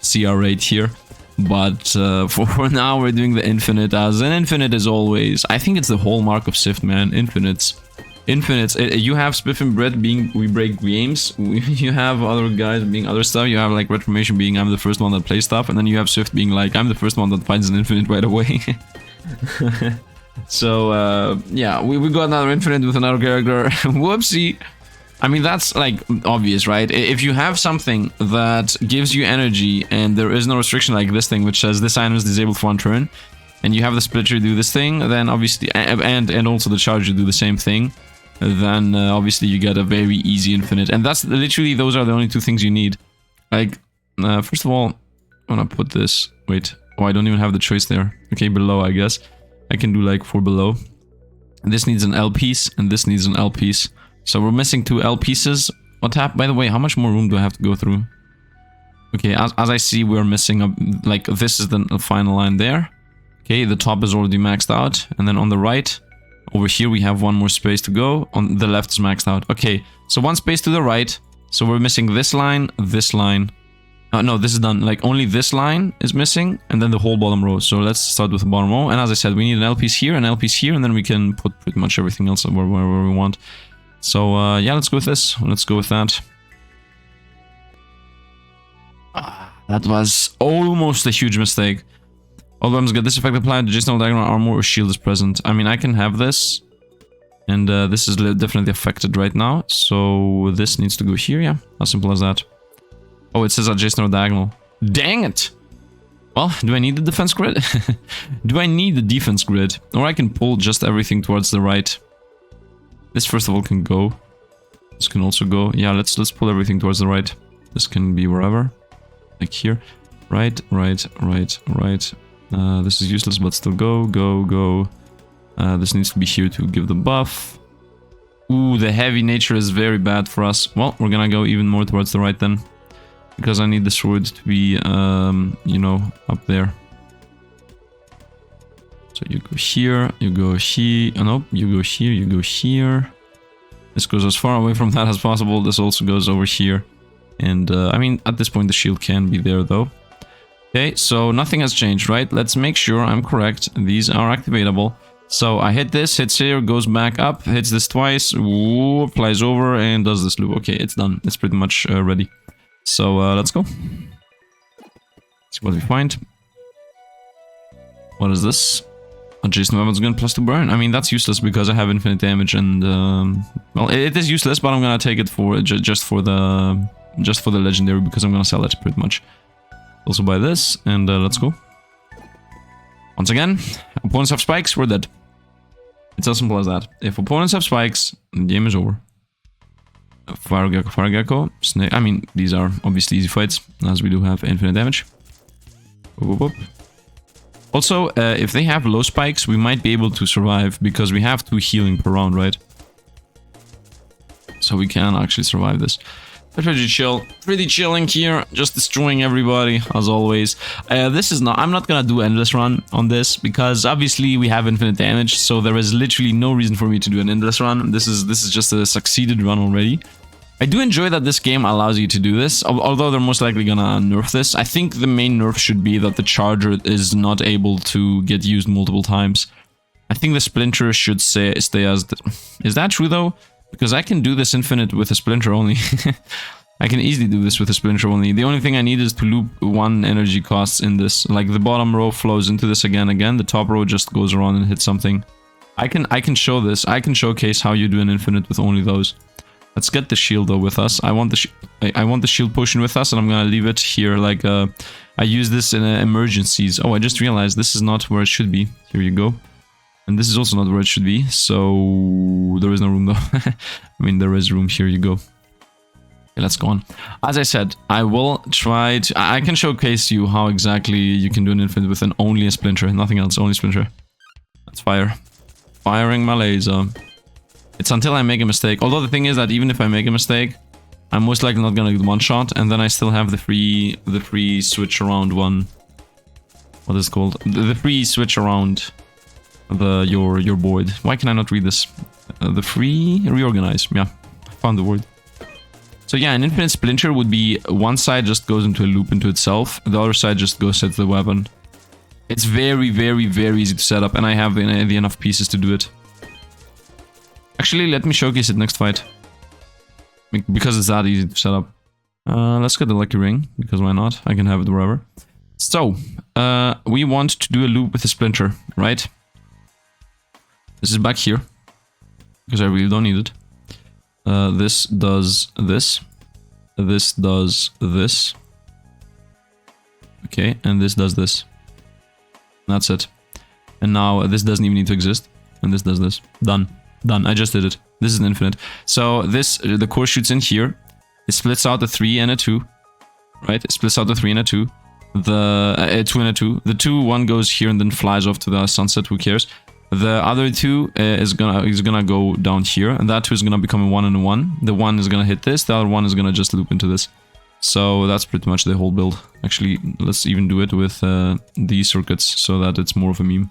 CR8 here. But for now, we're doing the infinite, as an infinite is always... I think it's the hallmark of Sifd, man. Infinites. Infinites. You have Spiff and Brett being we break games. You have other guys being other stuff. You have like Reformation being I'm the first one that plays stuff. And then you have Sifd being like I'm the first one that finds an infinite right away. So yeah, we got another infinite with another character. Whoopsie. I mean, that's like obvious, right? If you have something that gives you energy and there is no restriction like this thing which says this item is disabled for 1 turn, and you have the splitter do this thing, then obviously, and also the charger do the same thing, then obviously you get a very easy infinite. And that's literally, those are the only 2 things you need. Like, first of all, I'm gonna put this, wait, oh, I don't even have the choice there. Okay, below, I guess. I can do like 4 below. And this needs an L piece, and this needs an L piece. So we're missing 2 L pieces. What happened? By the way, how much more room do I have to go through? Okay, as I see, we're missing, like, this is the final line there. Okay, the top is already maxed out. And then on the right, over here, we have 1 more space to go. On the left is maxed out. Okay, so 1 space to the right. So we're missing this line, this line. No, this is done. Like, only this line is missing, and then the whole bottom row. So let's start with the bottom row. And as I said, we need an L piece here, an L piece here, and then we can put pretty much everything else wherever we want. So, yeah, let's go with this. Let's go with that. That was almost a huge mistake. All items get this effect applied, the adjacent diagonal armor or shield is present. I mean, I can have this. And this is definitely affected right now. So this needs to go here, yeah. As simple as that. Oh, it says adjacent or diagonal. Dang it! Well, do I need the defense grid? Do I need the defense grid? Or I can pull just everything towards the right. This first of all can go. This can also go. Yeah, let's pull everything towards the right. This can be wherever. Like here. Right, right, right, right. This is useless, but still go, go, go. This needs to be here to give the buff. Ooh, the heavy nature is very bad for us. Well, we're gonna go even more towards the right then. Because I need the sword to be, you know, up there. So you go here, you go here. Oh, nope, you go here, you go here. This goes as far away from that as possible. This also goes over here. And, I mean, at this point the shield can be there, though. Okay, so nothing has changed, right? Let's make sure I'm correct. These are activatable. So I hit this, hits here, goes back up, hits this twice, whoa, flies over, and does this loop. Okay, it's done. It's pretty much ready. So, let's go. See what we find. What is this? Adjacent weapons gun +2 burn. I mean, that's useless because I have infinite damage and, well, it is useless, but I'm gonna take it for just for the legendary because I'm gonna sell it pretty much. Also buy this, and let's go. Once again, opponents have spikes, we're dead. It's as simple as that. If opponents have spikes, the game is over. Fire Gecko, Snake. I mean, these are obviously easy fights, as we do have infinite damage. Whoop, whoop, whoop. Also, if they have low spikes, we might be able to survive, because we have 2 healing per round, right? So we can actually survive this. But pretty chill. Pretty chilling here, just destroying everybody, as always. This is not... I'm not gonna do endless run on this, because obviously we have infinite damage, so there is literally no reason for me to do an endless run. This is just a succeeded run already. I do enjoy that this game allows you to do this, although they're most likely gonna nerf this. I think the main nerf should be that the charger is not able to get used multiple times. I think the splinter should stay as... Is that true though? Because I can do this infinite with a splinter only. I can easily do this with a splinter only. The only thing I need is to loop 1 energy costs in this. Like the bottom row flows into this again. The top row just goes around and hits something. I can show this. I can showcase how you do an infinite with only those. Let's get the shield though with us. I want the shield potion with us, and I'm gonna leave it here. Like I use this in emergencies. Oh, I just realized this is not where it should be. Here you go. And this is also not where it should be. So there is no room though. I mean, there is room. Here you go. Okay, let's go on. As I said, I will try to... I can showcase you how exactly you can do an infinite with only a splinter. Nothing else, only splinter. Let's fire. Firing my laser. It's until I make a mistake. Although the thing is that even if I make a mistake, I'm most likely not gonna get one shot, and then I still have the free switch around one. What is it called? The free switch around your board. Why can I not read this? The free reorganize. Yeah, I found the word. So yeah, an infinite splinter would be one side just goes into a loop into itself, the other side just goes into the weapon. It's very, very, very easy to set up, and I have the enough pieces to do it. Actually, let me showcase it next fight. Because it's that easy to set up. Let's get the lucky ring, because why not? I can have it wherever. So, we want to do a loop with a splinter, right? This is back here, because I really don't need it. This does this. This does this. Okay, and this does this. That's it. And now this doesn't even need to exist. And this does this. Done. Done. I just did it. This is an infinite. So this, the core shoots in here. It splits out a 3 and a 2. Right? It splits out the 3 and a 2. The 2 and a 2. The 2, 1 goes here and then flies off to the sunset. Who cares? The other 2 is gonna go down here, and that 2 is gonna become a 1 and a 1. The 1 is gonna hit this. The other 1 is gonna just loop into this. So that's pretty much the whole build. Actually, let's even do it with these circuits so that it's more of a meme.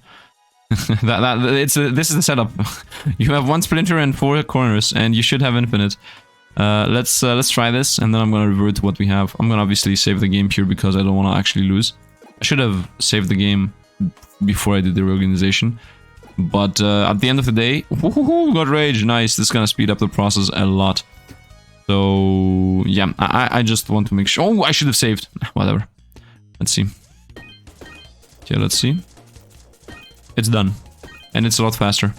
This is the setup. You have 1 splinter and 4 corners, and you should have infinite. Let's try this, and then I'm gonna revert to what we have. I'm gonna obviously save the game here because I don't want to actually lose. I should have saved the game before I did the reorganization. But at the end of the day, woohoo, got rage, nice. This is gonna speed up the process a lot. So yeah, I just want to make sure. Oh, I should have saved. Whatever. Let's see. Okay, let's see. It's done, and it's a lot faster.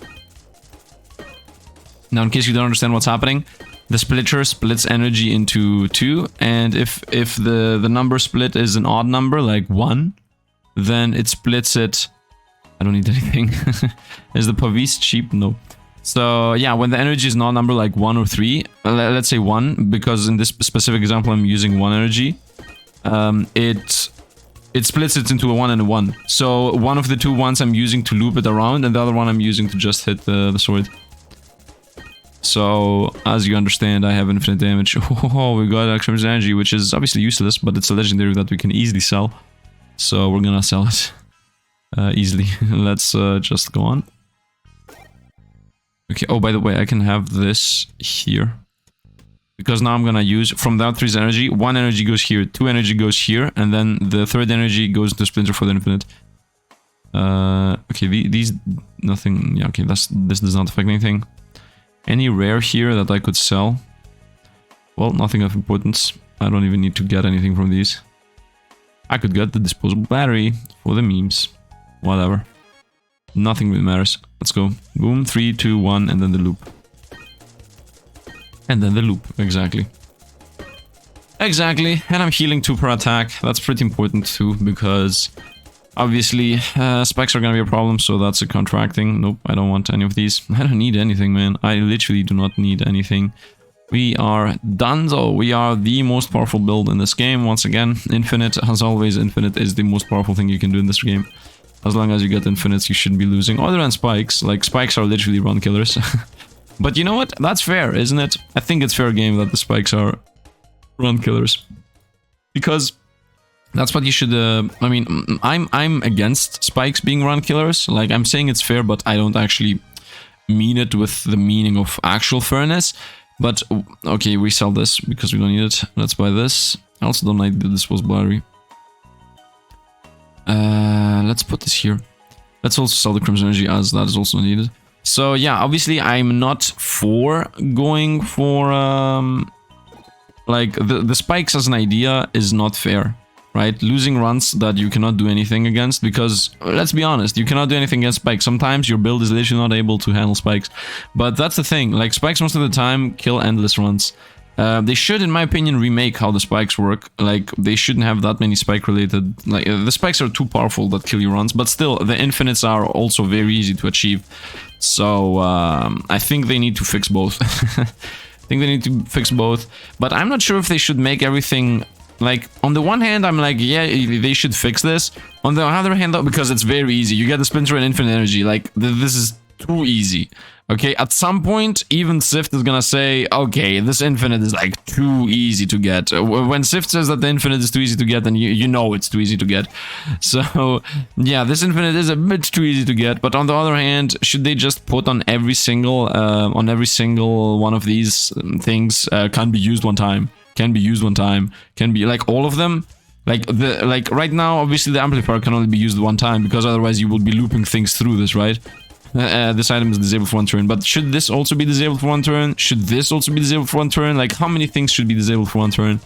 Now, in case you don't understand what's happening, the splitter splits energy into 2, and if the number split is an odd number like 1, then it splits it. I don't need anything. Is the Pavis cheap? No. So yeah, when the energy is not a number like 1 or 3, let's say 1, because in this specific example I'm using 1 energy, it splits it into a 1 and a 1. So one of the 2 ones I'm using to loop it around, and the other one I'm using to just hit the sword. So as you understand, I have infinite damage. Oh, we got extra energy, which is obviously useless, but it's a legendary that we can easily sell. So we're gonna sell it. easily. Let's just go on. Okay, oh, by the way, I can have this here. Because now I'm gonna use, from that 3's energy, 1 energy goes here, 2 energy goes here, and then the 3rd energy goes to Splinter for the infinite. Okay, these, nothing, yeah, okay, this does not affect anything. Any rare here that I could sell? Well, nothing of importance. I don't even need to get anything from these. I could get the disposable battery for the memes. Whatever. Nothing really matters. Let's go. Boom, 3, 2, 1, and then the loop. And then the loop, exactly. Exactly, and I'm healing 2 per attack. That's pretty important too, because obviously spikes are gonna be a problem, so that's a counteracting. Nope, I don't want any of these. I don't need anything, man. I literally do not need anything. We are done though. We are the most powerful build in this game. Once again, infinite, as always, infinite is the most powerful thing you can do in this game. As long as you get infinites, you shouldn't be losing. Other than spikes. Like, spikes are literally run killers. But you know what? That's fair, isn't it? I think it's fair game that the spikes are run killers. Because that's what you should... I mean, I'm against spikes being run killers. Like, I'm saying it's fair, but I don't actually mean it with the meaning of actual fairness. But, okay, we sell this because we don't need it. Let's buy this. I also don't need the disposable battery. Let's put this here. Let's also sell the Crimson Energy, as that is also needed. So yeah, obviously I'm not for going for like the spikes as an idea is not fair, right? Losing runs that you cannot do anything against, because let's be honest, you cannot do anything against spikes. Sometimes your build is literally not able to handle spikes, but that's the thing. Like, spikes most of the time kill endless runs. They should, in my opinion, remake how the spikes work. Like, they shouldn't have that many spike-related... Like, the spikes are too powerful that kill your runs, but still, the infinites are also very easy to achieve. So, I think they need to fix both. I think they need to fix both. But I'm not sure if they should make everything... Like, on the one hand, I'm like, yeah, they should fix this. On the other hand, though, because it's very easy. You get the Splinter and Infinite Energy. Like, this is too easy. Okay, at some point, even Sifd is gonna say, okay, this infinite is like too easy to get. When Sifd says that the infinite is too easy to get, then you know it's too easy to get. So, yeah, this infinite is a bit too easy to get. But on the other hand, should they just put on every single one of these things can be used one time? Can be used one time? Can be like all of them? Like right now, obviously the amplifier can only be used one time, because otherwise you will be looping things through this, right? This item is disabled for 1 turn, but should this also be disabled for 1 turn? Should this also be disabled for 1 turn? Like, how many things should be disabled for 1 turn?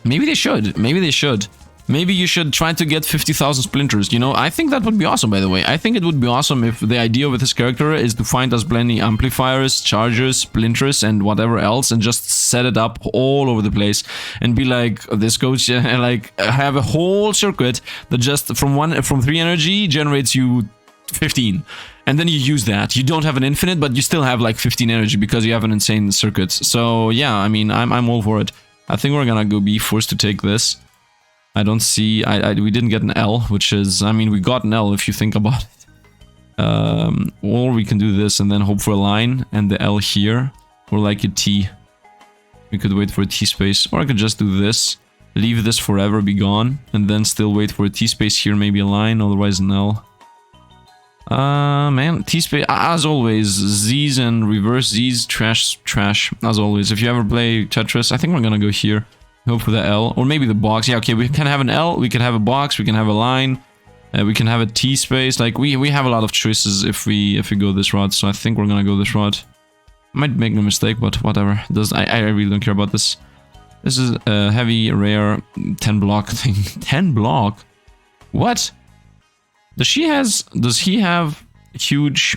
Maybe they should. Maybe they should. Maybe you should try to get 50,000 splinters, you know? I think that would be awesome, by the way. I think it would be awesome if the idea with this character is to find as many amplifiers, chargers, splinters, and whatever else, and just set it up all over the place, and be like, this goes, like, have a whole circuit that just from 3 energy generates you 15, and then you use that. You don't have an infinite, but you still have like 15 energy because you have an insane circuit. So yeah, I mean, I'm all for it. I think we're gonna be forced to take this. I don't see... we didn't get an L, which is... I mean, we got an L if you think about it. Or we can do this and then hope for a line and the L here, or like a T. We could wait for a T space, or I could just do this, leave this forever, be gone, and then still wait for a T space here, maybe a line, otherwise an L. Man, T-space, as always, Z's and reverse Z's, trash, as always. If you ever play Tetris, I think we're gonna go here, hope for the L, or maybe the box. Yeah, okay, we can have an L, we can have a box, we can have a line, we can have a T-space. Like, we have a lot of choices if we go this route, so I think we're gonna go this route. Might make a mistake, but whatever. I really don't care about this. This is a heavy, rare, 10 block thing. 10 block? What? Does he have a huge...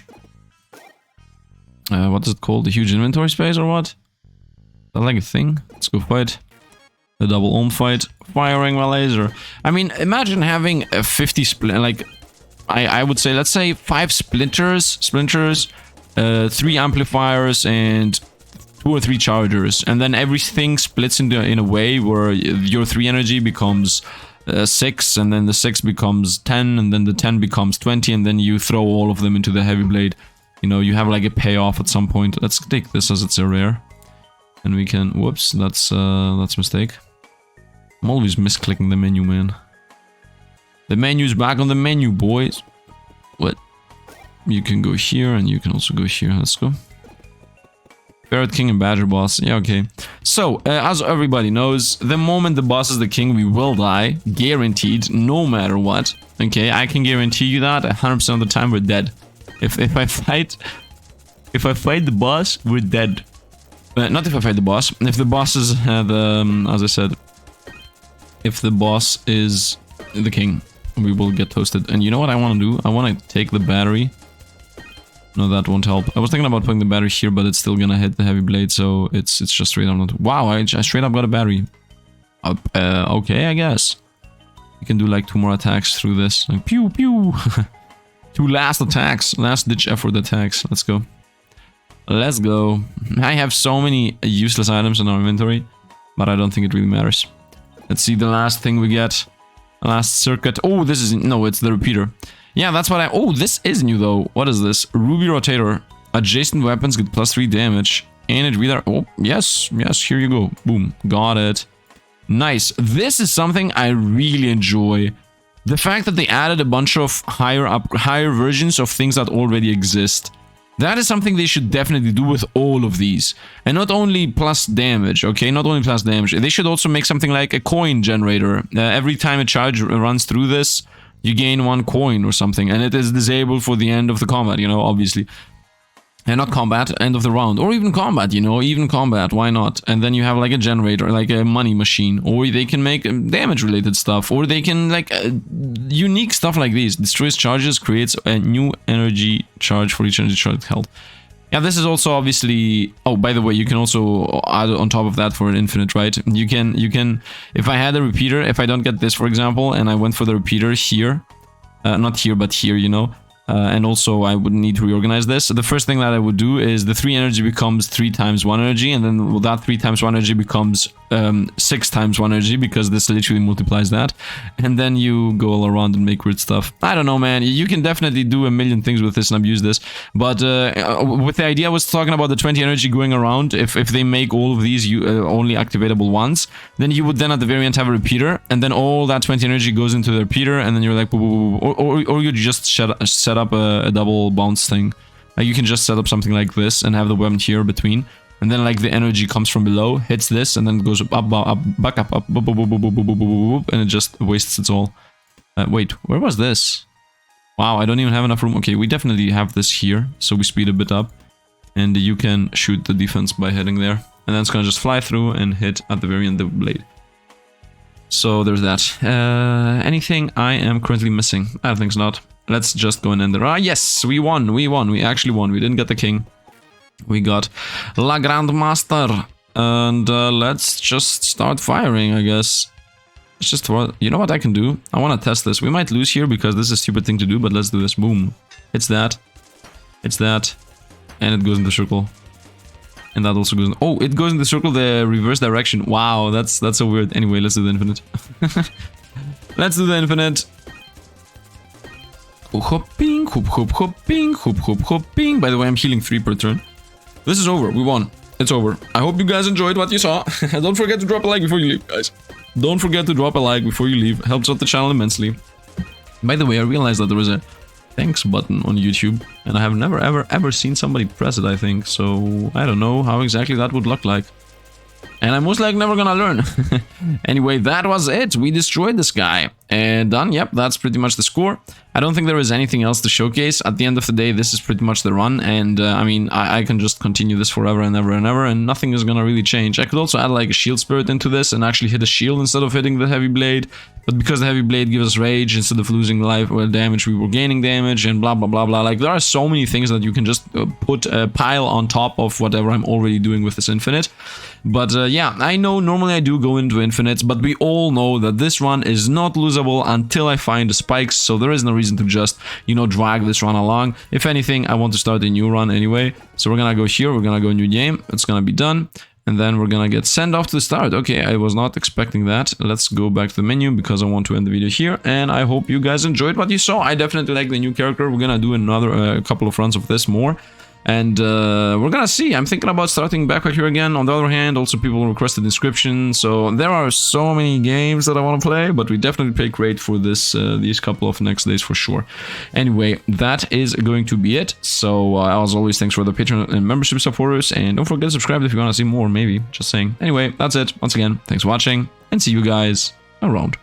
what is it called? A huge inventory space or what? Is that like a thing? Let's go fight. The double ohm fight. Firing my laser. I mean, imagine having a 50 split... Like, I would say, let's say 5 splinters, 3 amplifiers, and 2 or 3 chargers. And then everything splits in a way where your 3 energy becomes... 6, and then the 6 becomes 10, and then the 10 becomes 20, and then you throw all of them into the heavy blade. You know, you have like a payoff at some point. Let's take this as it's a rare. And we can... Whoops, that's a mistake. I'm always misclicking the menu, man. The menu's back on the menu, boys. What? You can go here, and you can also go here. Let's go. Ferret King and Badger Boss. Yeah, okay. So, as everybody knows, the moment the boss is the king, we will die. Guaranteed, no matter what. Okay, I can guarantee you that 100% of the time we're dead. If I fight the boss, we're dead. Not if I fight the boss. If the boss is as I said, if the boss is the king, we will get toasted. And you know what I want to do? I want to take the battery. No, that won't help. I was thinking about putting the battery here, but it's still gonna hit the heavy blade, so it's just straight up not. Wow, I straight up got a battery. Okay, I guess. You can do like 2 more attacks through this. Like, pew pew. 2 last attacks, last ditch effort attacks. Let's go. Let's go. I have so many useless items in our inventory, but I don't think it really matters. Let's see the last thing we get. Last circuit. Oh, this is... No, it's the repeater. Yeah, that's what I... Oh, this is new though. What is this? Ruby Rotator. Adjacent weapons get +3 damage. And it reader... Oh, yes. Yes, here you go. Boom. Got it. Nice. This is something I really enjoy. The fact that they added a bunch of higher versions of things that already exist. That is something they should definitely do with all of these. And not only plus damage, okay? Not only plus damage. They should also make something like a coin generator. Every time a charge runs through this, you gain 1 coin or something. And it is disabled for the end of the combat, you know, obviously. And not combat, end of the round. Or even combat, you know, even combat, why not? And then you have like a generator, like a money machine. Or they can make damage related stuff. Or they can like unique stuff like these. Destroys charges, creates a new energy charge for each energy charge held. Yeah, this is also obviously... Oh, by the way, you can also add on top of that for an infinite, right? You can... If I had a repeater, if I don't get this, for example, and I went for the repeater here... not here, but here, you know... and also I would need to reorganize this. So the first thing that I would do is the 3 energy becomes 3 times 1 energy, and then that 3 times 1 energy becomes 6 times 1 energy, because this literally multiplies that. And then you go all around and make weird stuff. I don't know, man. You can definitely do a million things with this and abuse this. But with the idea I was talking about the 20 energy going around, if they make all of these only activatable once, then you would then at the very end have a repeater, and then all that 20 energy goes into the repeater, and then you're like, or you just set up a double bounce thing. Like you can just set up something like this and have the weapon here between, and then like the energy comes from below, hits this, and then goes up, back up, and it just wastes it all. Wait, where was this? Wow, I don't even have enough room. Okay, we definitely have this here, so we speed a bit up, and you can shoot the defense by hitting there, and then it's gonna just fly through and hit at the very end of the blade. So there's that. Anything I am currently missing? I don't think so, not. Let's just go and end there. Ah, yes, we won. We actually won. We didn't get the king. We got La Grandmaster. And let's just start firing, I guess. It's just what... You know what I can do? I want to test this. We might lose here because this is a stupid thing to do, but let's do this. Boom. It's that. It's that. And it goes in the circle. And that also goes in... Oh, it goes in the circle, the reverse direction. Wow, that's so weird. Anyway, let's do the infinite. Let's do the infinite. Hopping, hopping, hopping. By the way, I'm healing 3 per turn. This is over. We won. It's over. I hope you guys enjoyed what you saw. Don't forget to drop a like before you leave, guys. Don't forget to drop a like before you leave. Helps out the channel immensely. By the way, I realized that there was a thanks button on YouTube, and I have never ever seen somebody press it, I think. So I don't know how exactly that would look like. And I'm most likely never gonna learn. Anyway, that was it. We destroyed this guy. And done. Yep, that's pretty much the score. I don't think there is anything else to showcase. At the end of the day, this is pretty much the run. And I mean, I can just continue this forever and ever and ever, and nothing is gonna really change. I could also add like a shield spirit into this and actually hit a shield instead of hitting the heavy blade. But because the heavy blade gives us rage, instead of losing life or damage, we were gaining damage and blah blah blah blah. Like, there are so many things that you can just put a pile on top of whatever I'm already doing with this infinite. But yeah, I know normally I do go into infinites, but we all know that this run is not losable until I find the spikes, so there is no reason to just, you know, drag this run along. If anything, I want to start a new run anyway, so we're gonna go here, we're gonna go new game, it's gonna be done, and then we're gonna get sent off to the start. Okay, I was not expecting that. Let's go back to the menu because I want to end the video here, and I hope you guys enjoyed what you saw. I definitely like the new character. We're gonna do another couple of runs of this more. And we're gonna see. I'm thinking about starting Backpack Hero again. On the other hand, also people requested inscription. So there are so many games that I want to play, but we definitely pay great for this these couple of next days for sure. Anyway, that is going to be it. So as always, thanks for the Patreon and membership supporters, and don't forget to subscribe if you want to see more. Maybe just saying. Anyway, that's it. Once again, thanks for watching, and see you guys around.